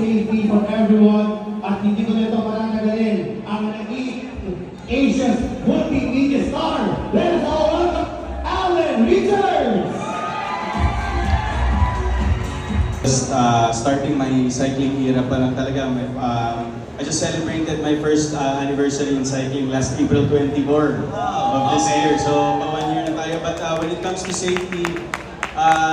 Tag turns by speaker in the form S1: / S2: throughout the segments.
S1: safety for everyone. At hindi ko nito paranagalin ang naging Asia's multimedia star. Let us all welcome Alan Richards!
S2: Just starting my cycling era pa lang talaga. I just celebrated my first anniversary in cycling last April 24 of this year. So, pa 1 year na tayo. But when it comes to safety,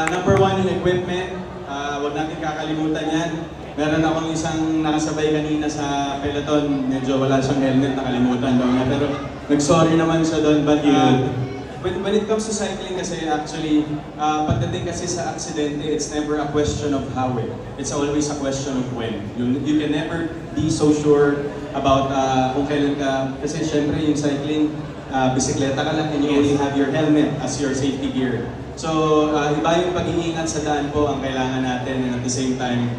S2: number one yung equipment. Huwag natin kakalimutan yan. Meron akong isang nakasabay kanina sa peloton. Medyo wala siyang helmet, nakalimutan daw niya. Pero nag-sorry naman siya doon. But when it comes to cycling kasi actually, pagdating kasi sa aksidente, it's never a question of how it's always a question of when. You can never be so sure about kung kailan ka, kasi syempre yung cycling, bisikleta ka lang and you only have your helmet as your safety gear. So, iba yung pag-iingat sa daan po ang kailangan natin, and at the same time,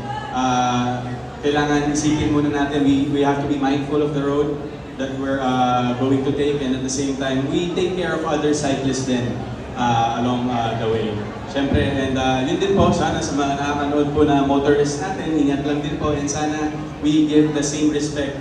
S2: kailangan isipin muna natin, we have to be mindful of the road that we're going to take, and at the same time, we take care of other cyclists din along the way. Siyempre, and yun din po, sana sa mga nakakanood po na motorists natin, ingat lang din po, and sana we give the same respect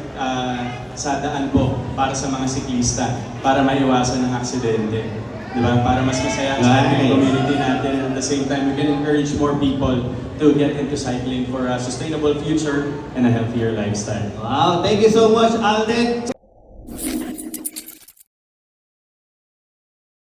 S2: sa daan po para sa mga siklista, para maiwasan ng aksidente. Diba? Para mas masaya sa ating community natin, and at the same time, we can encourage more people to get into cycling for a sustainable future and a healthier lifestyle.
S3: Wow, thank you so much, Alden.